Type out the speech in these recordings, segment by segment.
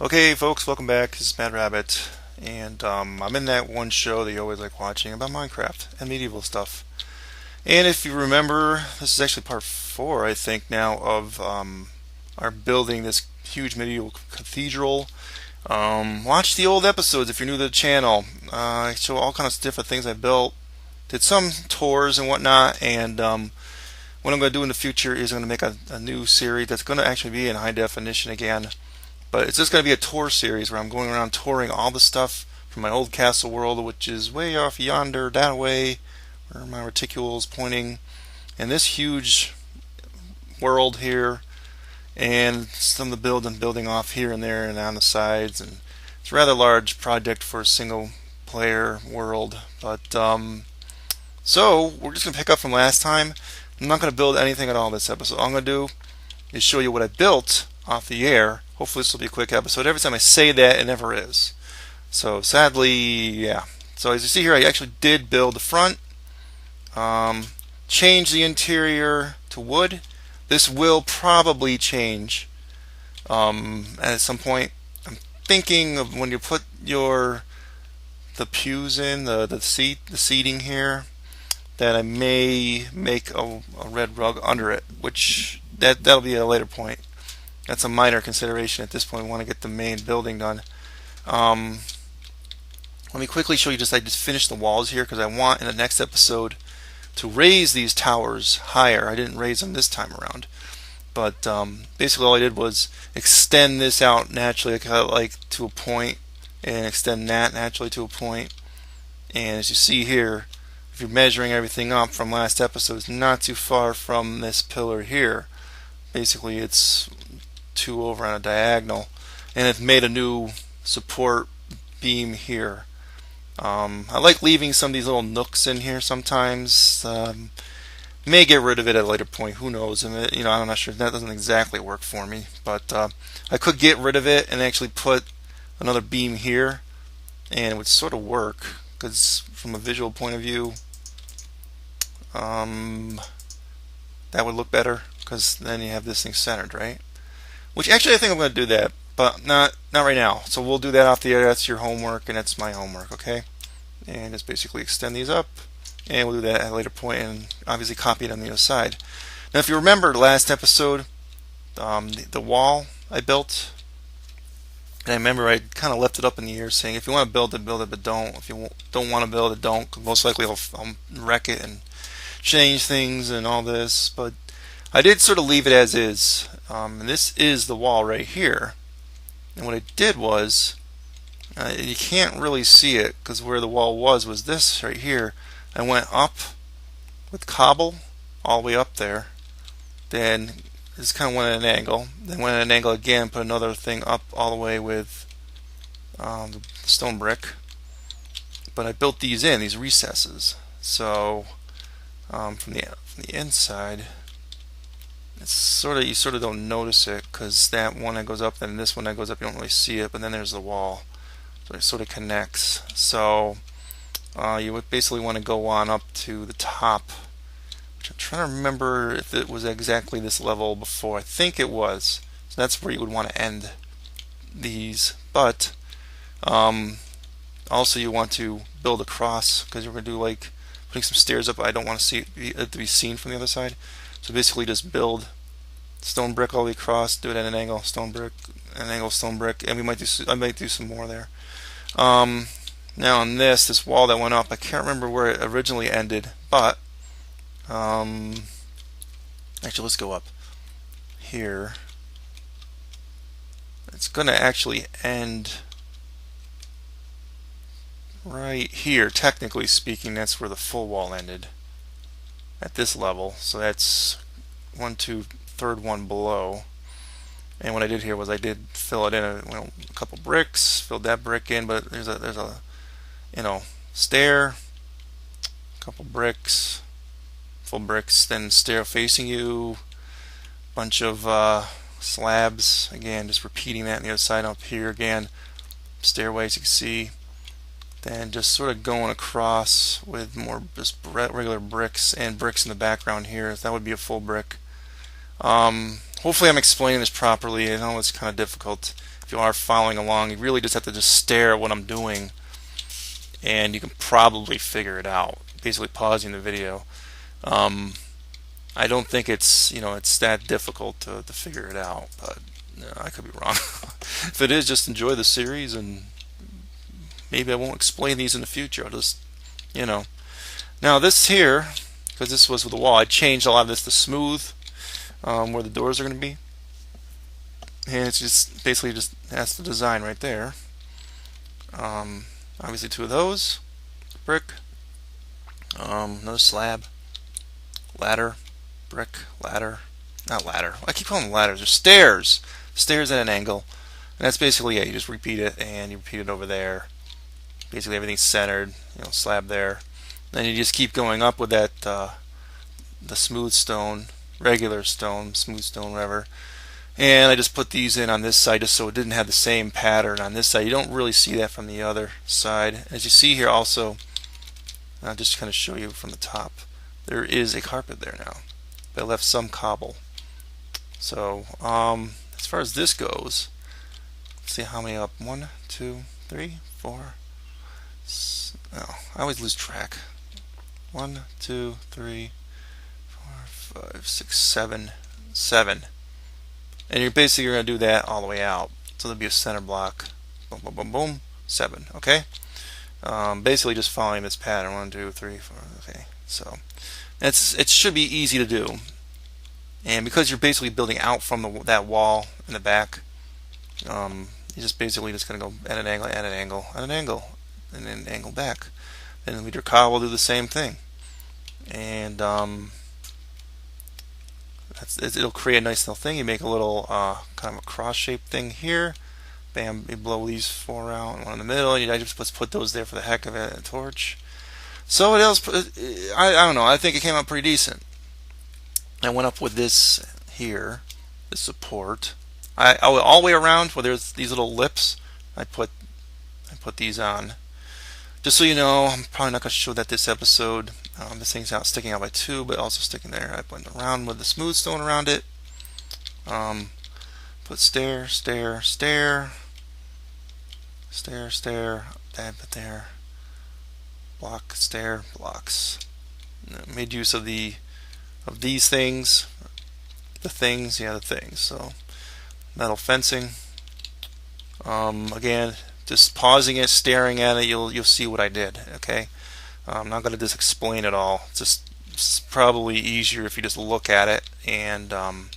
Okay, folks, welcome back. This is Mad Rabbit, and I'm in that one show that you always like watching about Minecraft and medieval stuff. And if you remember, this is actually part 4, I think, now of our building this huge medieval cathedral. Watch the old episodes if you're new to the channel. I show all kinds of different things I built. Did some tours and whatnot, and what I'm going to do in the future is I'm going to make a new series that's going to actually be in high definition again. But it's just going to be a tour series where I'm going around touring all the stuff from my old castle world, which is way off yonder, that way, where my reticule is pointing, and this huge world here, and some of the building off here and there and on the sides. And it's a rather large project for a single player world. But so we're just going to pick up from last time. I'm not going to build anything at all this episode. All I'm going to do is show you what I built off the air. Hopefully this will be a quick episode. Every time I say that, it never is. So sadly, yeah. So as you see here, I actually did build the front. Change the interior to wood. This will probably change at some point. I'm thinking of when you put the pews in, the seating here, that I may make a red rug under it, which that'll be at a later point. That's a minor consideration at this point. We want to get the main building done. Let me quickly show you I just finished the walls here because I want in the next episode to raise these towers higher. I didn't raise them this time around. But basically all I did was extend this out naturally, like to a point, and extend that naturally to a point. And as you see here, if you're measuring everything up from last episode, it's not too far from this pillar here. Basically it's 2 over on a diagonal, and it's made a new support beam here. I like leaving some of these little nooks in here sometimes. May get rid of it at a later point. Who knows? I'm not sure. That doesn't exactly work for me, but I could get rid of it and actually put another beam here, and it would sort of work because from a visual point of view, that would look better because then you have this thing centered, right? Which actually I think I'm going to do that, but not right now. So we'll do that off the air. That's your homework, and that's my homework, okay? And just basically extend these up, and we'll do that at a later point, and obviously copy it on the other side. Now, if you remember last episode, the wall I built, and I remember I kind of left it up in the air, saying if you want to build it, but don't. If you don't want to build it, don't. 'Cause most likely I'll wreck it and change things and all this, but I did sort of leave it as is. And this is the wall right here. And what I did was, you can't really see it because where the wall was this right here. I went up with cobble all the way up there. Then this kind of went at an angle. Then went at an angle again, put another thing up all the way with the stone brick. But I built these recesses. So from the inside, it's you sort of don't notice it because that one that goes up and this one that goes up, you don't really see it. But then there's the wall, so it sort of connects. So you would basically want to go on up to the top, which I'm trying to remember if it was exactly this level before. I think it was. So that's where you would want to end these. But also you want to build across because you're going to do like putting some stairs up. I don't want to see it to be seen from the other side. So basically just build stone brick all the way across, do it at an angle, stone brick, an angle, stone brick, and I might do some more there. Now on this wall that went up, I can't remember where it originally ended, but actually let's go up here. It's going to actually end right here. Technically speaking, that's where the full wall ended at this level. So that's 1, 2, third one below. And what I did here was I did fill it in a couple bricks, filled that brick in, but there's a stair, a couple bricks, full bricks, then stair facing you, bunch of slabs, again just repeating that on the other side. Up here again, stairways you can see, then just sort of going across with more just regular bricks and bricks in the background here. That would be a full brick. Hopefully I'm explaining this properly. I know it's kind of difficult. if you are following along, you really just have to just stare at what I'm doing, and you can probably figure it out. Basically, pausing the video. I don't think it's it's that difficult to figure it out, but I could be wrong. If it is, just enjoy the series, and maybe I won't explain these in the future. I'll just Now this here, because this was with the wall, I changed a lot of this to smooth, where the doors are going to be. And it's just basically that's the design right there. Obviously 2 of those, brick, another slab, ladder, brick, ladder, not ladder. I keep calling them ladders. They're stairs. Stairs at an angle. And that's basically it. You just repeat it, and you repeat it over there. Basically everything's centered. Slab there. Then you just keep going up with that the smooth stone, regular stone, smooth stone, whatever. And I just put these in on this side just so it didn't have the same pattern on this side. You don't really see that from the other side. As you see here also, I'll just kind of show you from the top, there is a carpet there now. But I left some cobble. So as far as this goes, let's see how many up. 1, 2, 3, 4. Oh, I always lose track. 1, 2, 3, 4, 5, 6, 7, 7. And you're basically going to do that all the way out. So there'll be a center block. Boom, boom, boom, boom. 7. Okay. Basically just following this pattern. 1, 2, 3, 4. Okay. So it should be easy to do. And because you're basically building out from that wall in the back, you're just basically just going to go at an angle, at an angle, at an angle, and then angle back. Then with your cowl will do the same thing. And it'll create a nice little thing. You make a little kind of a cross-shaped thing here. Bam, you blow these 4 out, and 1 in the middle. I just put those there for the heck of it, a torch. So what else? I don't know. I think it came out pretty decent. I went up with this here, the support. I went all the way around where there's these little lips. I put these on. Just so you know, I'm probably not going to show that this episode. This thing's sticking out by 2, but also sticking there. I went around with the smooth stone around it. Put stair, stair, stair, stair, stair, that bit there. Block, stair, blocks. Made use of these things. The things. So metal fencing. Again, just pausing it, staring at it, you'll see what I did. Okay. I'm not going to just explain it all. It's probably easier if you just look at it. And 1,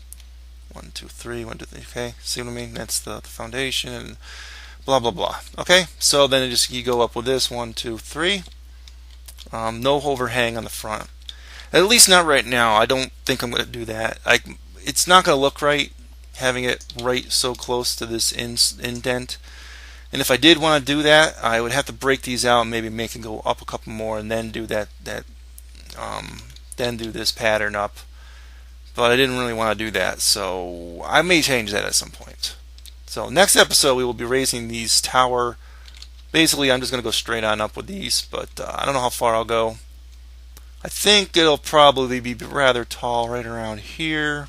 2, 3, 1, 2, 3. Okay, see what I mean? That's the foundation and blah blah blah. Okay, so then you go up with this 1, 2, 3. No overhang on the front. At least not right now. I don't think I'm going to do that. It's not going to look right having it right so close to this indent. And if I did want to do that, I would have to break these out and maybe make it go up a couple more, and then do then do this pattern up. But I didn't really want to do that, so I may change that at some point. So next episode we will be raising these tower. Basically, I'm just going to go straight on up with these, but I don't know how far I'll go. I think it'll probably be rather tall, right around here.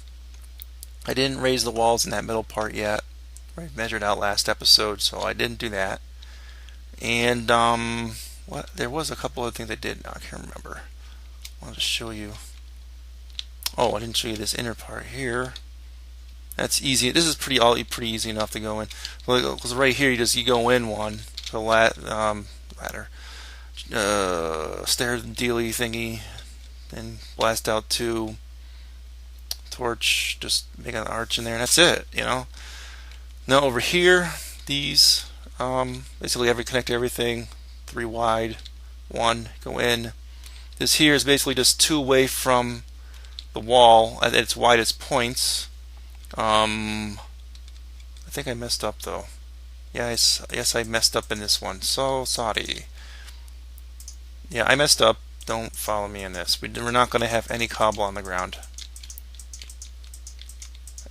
I didn't raise the walls in that middle part yet. I measured out last episode, so I didn't do that. And there was a couple other things I did. Now I can't remember. I'll just show you. Oh, I didn't show you this inner part here. That's easy. This is pretty easy enough to go in. Because right here, you go in one. The ladder, stair dealy thingy, then blast out 2. Torch, just make an arch in there, and that's it. Now over here, these basically connect everything. 3 wide, 1 go in. This here is basically just 2 away from the wall at its widest points. I think I messed up though. Yes, I messed up in this one. So sorry. Yeah, I messed up. Don't follow me in this. We're not going to have any cobble on the ground.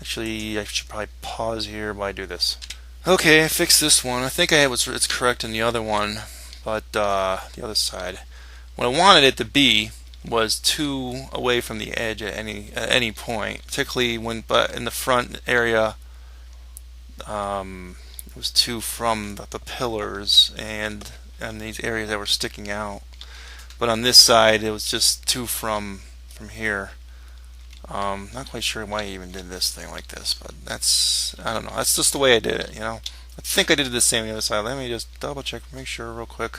Actually, I should probably pause here while I do this. Okay, I fixed this one. I think it's correct in the other one, but the other side. What I wanted it to be was 2 away from the edge at any point, particularly but in the front area. was 2 from the pillars and these areas that were sticking out. But on this side, it was just 2 from here. Not quite sure why I even did this thing like this, but I don't know. That's just the way I did it, you know. I think I did the same on the other side. Let me just double check, make sure real quick.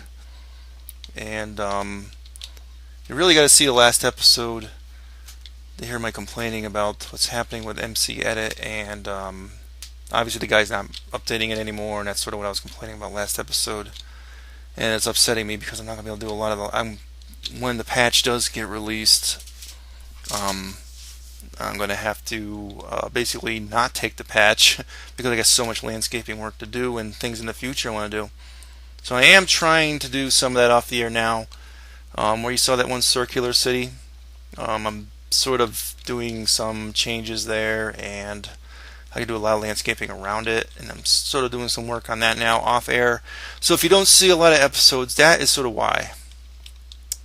And you really got to see the last episode to hear my complaining about what's happening with MCEdit, and obviously the guy's not updating it anymore, and that's sort of what I was complaining about last episode. And it's upsetting me because I'm not going to be able to do a lot of when the patch does get released, I'm going to have to basically not take the patch because I got so much landscaping work to do and things in the future I want to do. So I am trying to do some of that off the air now. Where you saw that one circular city, I'm sort of doing some changes there, and I can do a lot of landscaping around it, and I'm sort of doing some work on that now off air. So if you don't see a lot of episodes, that is sort of why.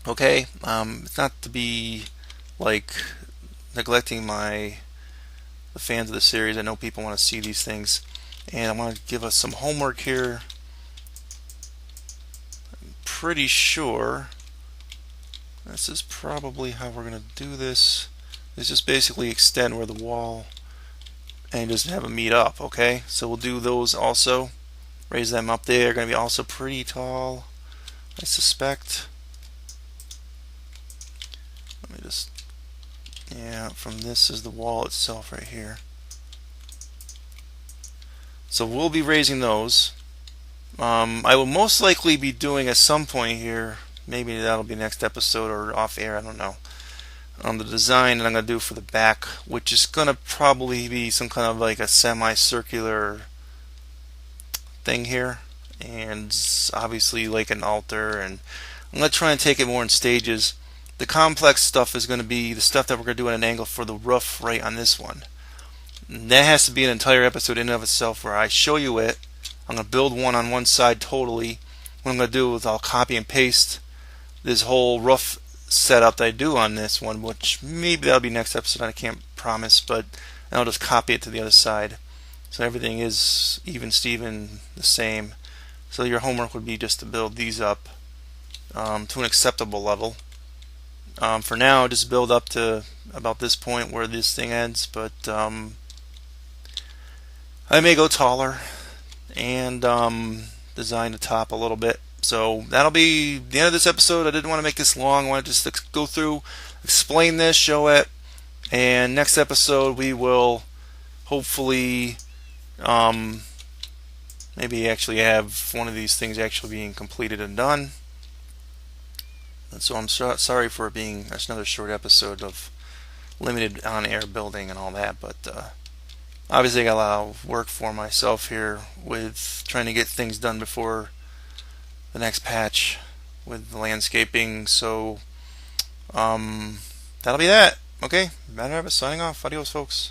Okay, it's not to be like neglecting the fans of the series. I know people want to see these things, and I want to give us some homework here. I'm pretty sure this is probably how we're going to do this. Is just basically extend where the wall and just have them meet up. Okay, so we'll do those also. Raise them up. They're going to be also pretty tall, I suspect. Let me just, yeah, from this is the wall itself right here. So we'll be raising those. I will most likely be doing at some point here, maybe that'll be next episode or off air, I don't know, the design that I'm going to do for the back, which is going to probably be some kind of like a semicircular thing here, and obviously like an altar, and I'm going to try and take it more in stages. The complex stuff is going to be the stuff that we're going to do at an angle for the roof right on this one. And that has to be an entire episode in and of itself where I show you it. I'm going to build one on one side totally. What I'm going to do is I'll copy and paste this whole roof setup that I do on this one, which maybe that'll be next episode, I can't promise, but I'll just copy it to the other side. So everything is even Steven the same. So your homework would be just to build these up to an acceptable level. For now, just build up to about this point where this thing ends, but I may go taller and design the top a little bit. So that'll be the end of this episode. I didn't want to make this long. I wanted to just go through, explain this, show it, and next episode we will hopefully maybe actually have one of these things actually being completed and done. And so I'm sorry for it being another short episode of limited on-air building and all that, but obviously I got a lot of work for myself here with trying to get things done before the next patch with the landscaping. So that'll be that. Okay, Matter of signing off. Adios, folks.